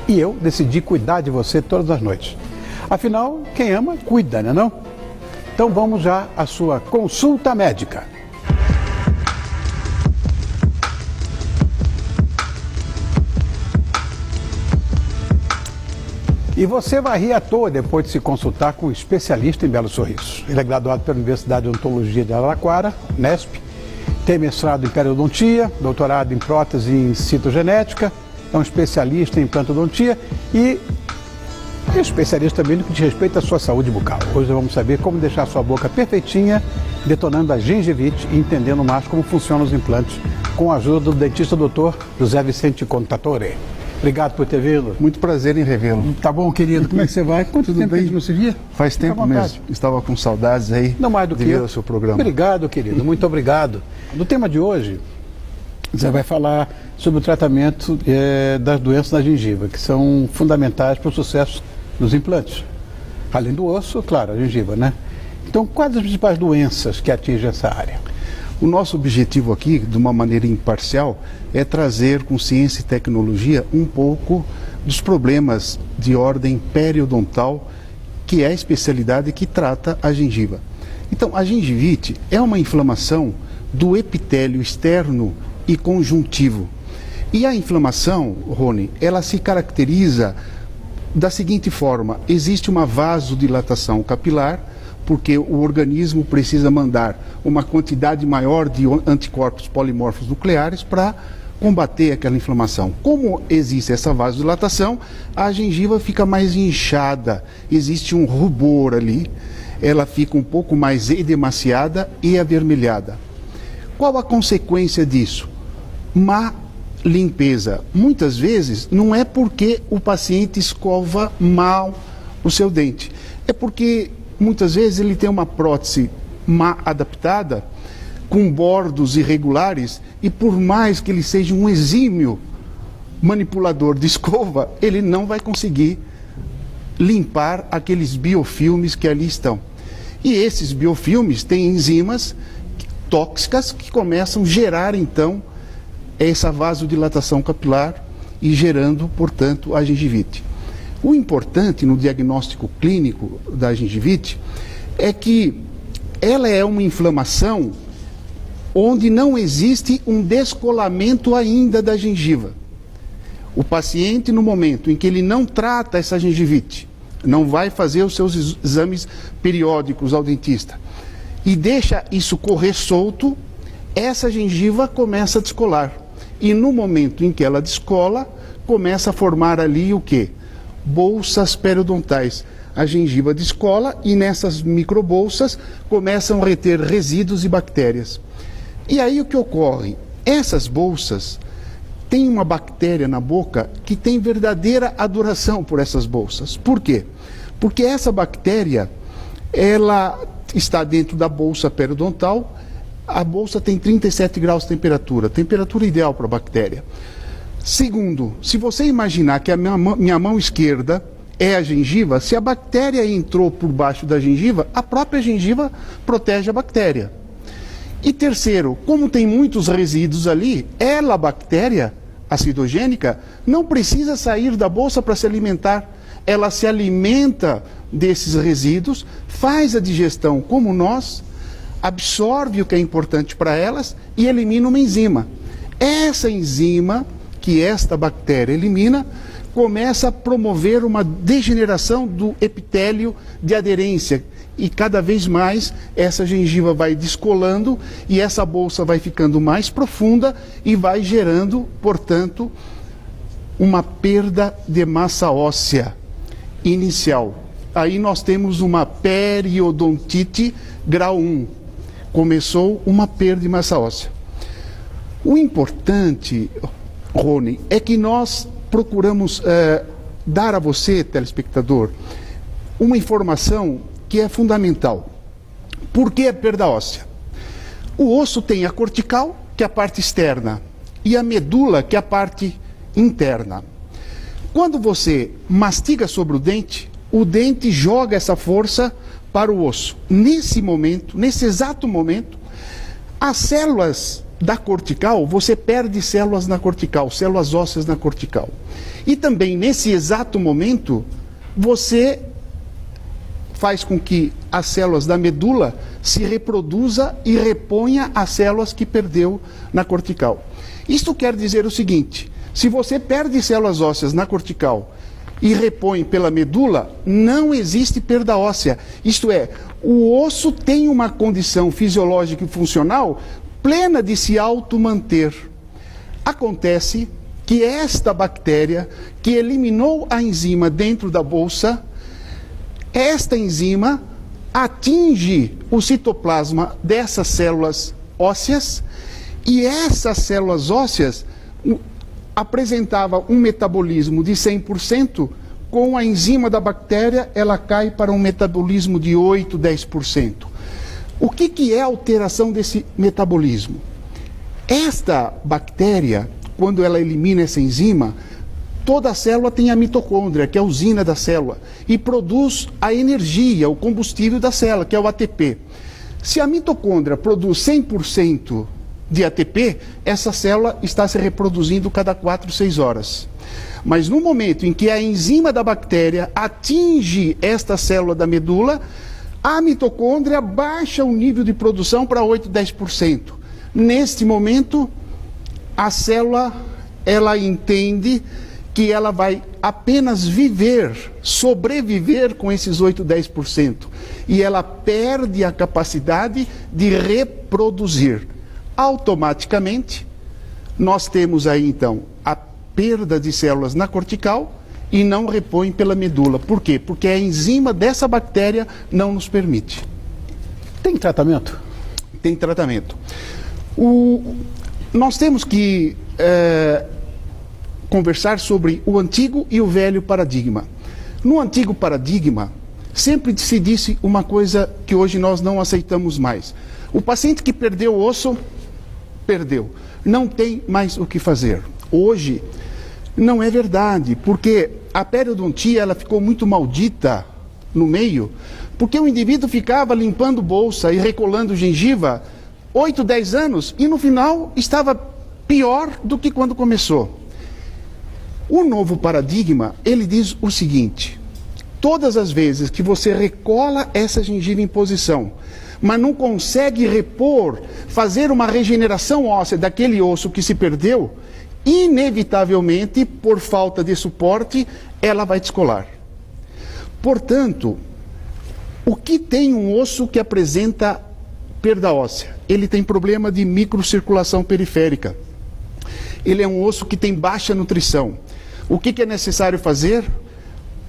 E eu decidi cuidar de você todas as noites. Afinal, quem ama, cuida, né não? Então vamos já à sua consulta médica. E você vai rir à toa depois de se consultar com um especialista em belos sorrisos. Ele é graduado pela Universidade de Odontologia de Araraquara, Nesp, tem mestrado em periodontia, doutorado em prótese e citogenética, é um especialista em implantodontia e é especialista também no que diz respeito à sua saúde bucal. Hoje vamos saber como deixar a sua boca perfeitinha, detonando a gengivite e entendendo mais como funcionam os implantes, com a ajuda do dentista Dr. José Vicente Contatore. Obrigado por ter vindo. Muito prazer em revê-lo. Tá bom, querido. Como é que você vai? Quanto tempo a gente não se via? Faz tempo mesmo. Estava com saudades aí. Não mais do que eu. O seu programa. Obrigado, querido. Muito obrigado. No tema de hoje, você vai falar sobre o tratamento das doenças da gengiva, que são fundamentais para o sucesso dos implantes. Além do osso, claro, a gengiva, né? Então, quais as principais doenças que atingem essa área? O nosso objetivo aqui, de uma maneira imparcial, é trazer com ciência e tecnologia um pouco dos problemas de ordem periodontal, que é a especialidade que trata a gengiva. Então, a gengivite é uma inflamação do epitélio externo e conjuntivo. E a inflamação, Rony, ela se caracteriza da seguinte forma: existe uma vasodilatação capilar, porque o organismo precisa mandar uma quantidade maior de anticorpos polimorfos nucleares para combater aquela inflamação. Como existe essa vasodilatação, a gengiva fica mais inchada, existe um rubor ali, ela fica um pouco mais edemaciada e avermelhada. Qual a consequência disso? Má limpeza. Muitas vezes não é porque o paciente escova mal o seu dente, é porque muitas vezes ele tem uma prótese má adaptada, com bordos irregulares, e por mais que ele seja um exímio manipulador de escova, ele não vai conseguir limpar aqueles biofilmes que ali estão. E esses biofilmes têm enzimas tóxicas que começam a gerar, então, essa vasodilatação capilar e gerando, portanto, a gengivite. O importante no diagnóstico clínico da gengivite é que ela é uma inflamação onde não existe um descolamento ainda da gengiva. O paciente, no momento em que ele não trata essa gengivite, não vai fazer os seus exames periódicos ao dentista e deixa isso correr solto, essa gengiva começa a descolar. E no momento em que ela descola, começa a formar ali o quê? Bolsas periodontais. A gengiva descola e nessas microbolsas começam a reter resíduos e bactérias. E aí o que ocorre? Essas bolsas têm uma bactéria na boca que tem verdadeira adoração por essas bolsas. Por quê? Porque essa bactéria, ela está dentro da bolsa periodontal. A bolsa tem 37 graus de temperatura ideal para a bactéria. Segundo, se você imaginar que a minha mão esquerda é a gengiva, se a bactéria entrou por baixo da gengiva, a própria gengiva protege a bactéria. E terceiro, como tem muitos resíduos ali, a bactéria acidogênica não precisa sair da bolsa para se alimentar. Ela se alimenta desses resíduos, faz a digestão como nós, absorve o que é importante para elas e elimina uma enzima. Essa enzima que esta bactéria elimina começa a promover uma degeneração do epitélio de aderência e cada vez mais essa gengiva vai descolando e essa bolsa vai ficando mais profunda e vai gerando, portanto, uma perda de massa óssea inicial. Aí nós temos uma periodontite grau 1. Começou uma perda de massa óssea. O importante, Rony, é que nós procuramos dar a você, telespectador, uma informação que é fundamental. Por que a perda óssea? O osso tem a cortical, que é a parte externa, e a medula, que é a parte interna. Quando você mastiga sobre o dente joga essa força para o osso. Nesse momento, nesse exato momento, as células da cortical, você perde células na cortical, células ósseas na cortical. E também, nesse exato momento, você faz com que as células da medula se reproduza e reponha as células que perdeu na cortical. Isto quer dizer o seguinte: se você perde células ósseas na cortical e repõe pela medula, não existe perda óssea. Isto é, o osso tem uma condição fisiológica e funcional plena de se auto-manter. Acontece que esta bactéria que eliminou a enzima dentro da bolsa, esta enzima atinge o citoplasma dessas células ósseas, e essas células ósseas apresentavam um metabolismo de 100%, com a enzima da bactéria ela cai para um metabolismo de 8, 10%. O que é a alteração desse metabolismo? Esta bactéria, quando ela elimina essa enzima, toda a célula tem a mitocôndria, que é a usina da célula, e produz a energia, o combustível da célula, que é o ATP. Se a mitocôndria produz 100% de ATP, essa célula está se reproduzindo cada 4, 6 horas. Mas no momento em que a enzima da bactéria atinge esta célula da medula, a mitocôndria baixa o nível de produção para 8, 10%. Neste momento, a célula, ela entende que ela vai apenas viver, sobreviver com esses 8, 10%. E ela perde a capacidade de reproduzir. Automaticamente, nós temos aí então a perda de células na cortical e não repõe pela medula. Por quê? Porque a enzima dessa bactéria não nos permite. Tem tratamento? Tem tratamento. Nós temos que conversar sobre o antigo e o velho paradigma. No antigo paradigma, sempre se disse uma coisa que hoje nós não aceitamos mais. O paciente que perdeu o osso, perdeu. Não tem mais o que fazer. Hoje, não é verdade, porque a periodontia ela ficou muito maldita no meio, porque o indivíduo ficava limpando bolsa e recolando gengiva 8, 10 anos e no final estava pior do que quando começou. O novo paradigma, ele diz o seguinte: todas as vezes que você recola essa gengiva em posição, mas não consegue repor, fazer uma regeneração óssea daquele osso que se perdeu, inevitavelmente, por falta de suporte, ela vai descolar. Portanto, o que tem um osso que apresenta perda óssea? Ele tem problema de microcirculação periférica. Ele é um osso que tem baixa nutrição. O que é necessário fazer?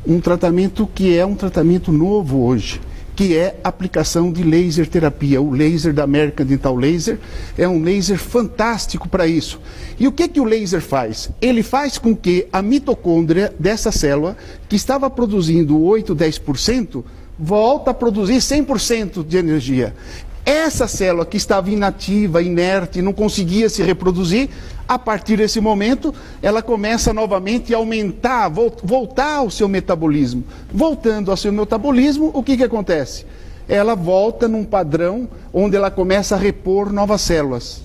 Um tratamento que é um tratamento novo hoje, que é a aplicação de laser terapia. O laser da American Dental Laser é um laser fantástico para isso. E o que o laser faz? Ele faz com que a mitocôndria dessa célula, que estava produzindo 8, 10%, volta a produzir 100% de energia. Essa célula que estava inativa, inerte, não conseguia se reproduzir, a partir desse momento, ela começa novamente a aumentar, voltar ao seu metabolismo. Voltando ao seu metabolismo, o que acontece? Ela volta num padrão onde ela começa a repor novas células.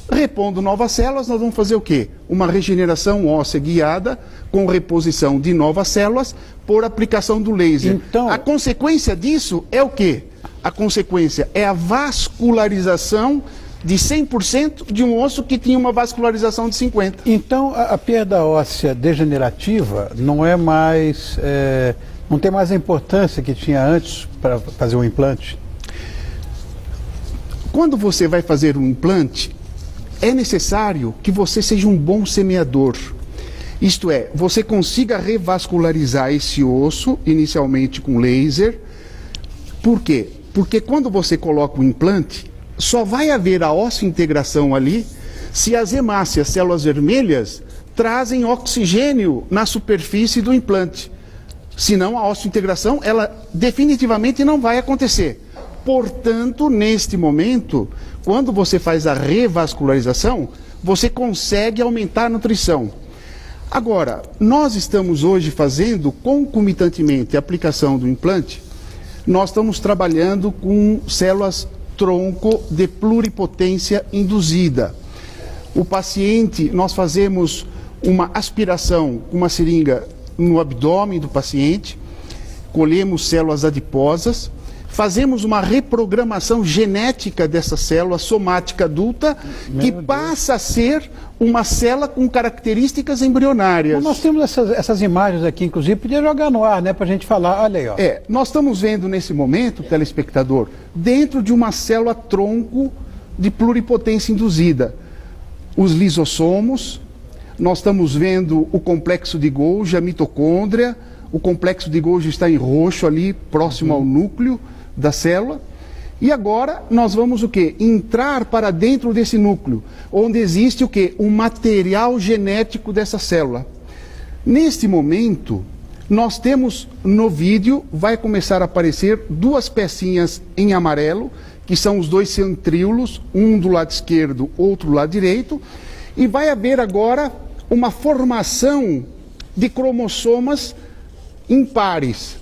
Repondo novas células, nós vamos fazer o quê? Uma regeneração óssea guiada com reposição de novas células por aplicação do laser. Então, a consequência disso é o quê? A consequência é a vascularização de 100% de um osso que tinha uma vascularização de 50%. Então, a perda óssea degenerativa não é mais, não tem mais a importância que tinha antes para fazer um implante? Quando você vai fazer um implante, é necessário que você seja um bom semeador. Isto é, você consiga revascularizar esse osso, inicialmente com laser. Por quê? Porque quando você coloca o implante, só vai haver a osseointegração ali se as hemácias, células vermelhas, trazem oxigênio na superfície do implante. Senão a osseointegração, ela definitivamente não vai acontecer. Portanto, neste momento, quando você faz a revascularização, você consegue aumentar a nutrição. Agora, nós estamos hoje fazendo concomitantemente a aplicação do implante. Nós estamos trabalhando com células tronco de pluripotência induzida. O paciente, nós fazemos uma aspiração com uma seringa no abdômen do paciente, colhemos células adiposas, fazemos uma reprogramação genética dessa célula somática adulta, que passa a ser uma célula com características embrionárias. Nós temos essas imagens aqui, inclusive, podia jogar no ar, né, para a gente falar, olha aí, ó. Nós estamos vendo nesse momento, telespectador, dentro de uma célula tronco de pluripotência induzida, os lisossomos, nós estamos vendo o complexo de Golgi, a mitocôndria, o complexo de Golgi está em roxo ali, próximo ao núcleo da célula. E agora nós vamos o quê? Entrar para dentro desse núcleo, onde existe o quê? O material genético dessa célula. Neste momento, nós temos no vídeo, vai começar a aparecer duas pecinhas em amarelo, que são os dois centríolos, um do lado esquerdo, outro do lado direito, e vai haver agora uma formação de cromossomas impares.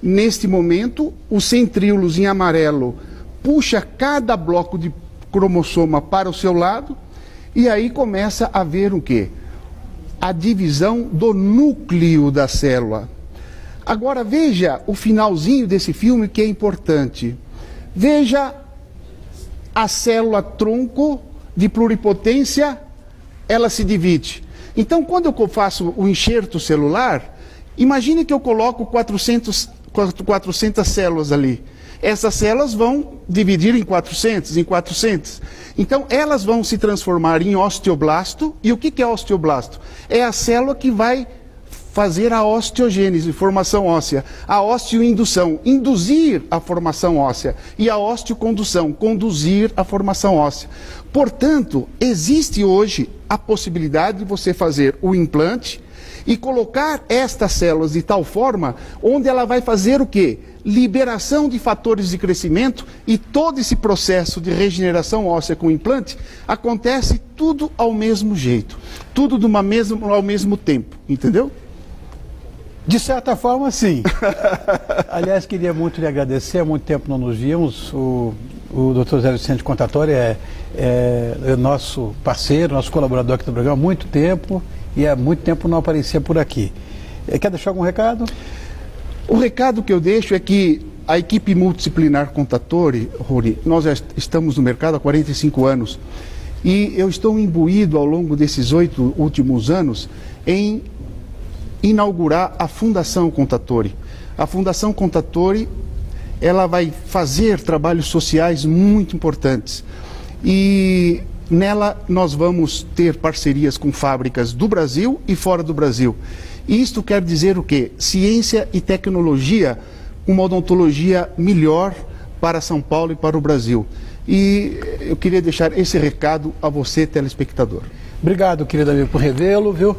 Neste momento, os centríolos em amarelo puxa cada bloco de cromossoma para o seu lado, e aí começa a haver o quê? A divisão do núcleo da célula. Agora veja o finalzinho desse filme, que é importante. Veja a célula tronco de pluripotência, ela se divide. Então, quando eu faço o enxerto celular, imagine que eu coloco 400 células ali. Essas células vão dividir em 400. Então, elas vão se transformar em osteoblasto. E o que é osteoblasto? É a célula que vai fazer a osteogênese, formação óssea. A osteoindução, induzir a formação óssea. E a osteocondução, conduzir a formação óssea. Portanto, existe hoje a possibilidade de você fazer o implante e colocar estas células de tal forma onde ela vai fazer o quê? Liberação de fatores de crescimento, e todo esse processo de regeneração óssea com o implante acontece tudo ao mesmo jeito, tudo ao mesmo tempo, entendeu? De certa forma, sim. Aliás, queria muito lhe agradecer, há muito tempo não nos víamos. O Dr. Zé Vicente Contatori é nosso parceiro, nosso colaborador aqui do programa há muito tempo, e há muito tempo não aparecia por aqui. Quer deixar algum recado? O recado que eu deixo é que a equipe multidisciplinar Contatori, Rony, nós já estamos no mercado há 45 anos, e eu estou imbuído ao longo desses 8 últimos anos em inaugurar a Fundação Contatori. A Fundação Contatori, ela vai fazer trabalhos sociais muito importantes, e nela nós vamos ter parcerias com fábricas do Brasil e fora do Brasil. E isto quer dizer o quê? Ciência e tecnologia, uma odontologia melhor para São Paulo e para o Brasil. E eu queria deixar esse recado a você, telespectador. Obrigado, querido amigo, por revê-lo, viu?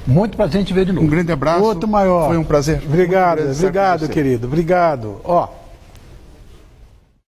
Muito prazer em te ver de novo. Um grande abraço. Outro maior. Foi um prazer. Obrigado, querido. Obrigado. Ó.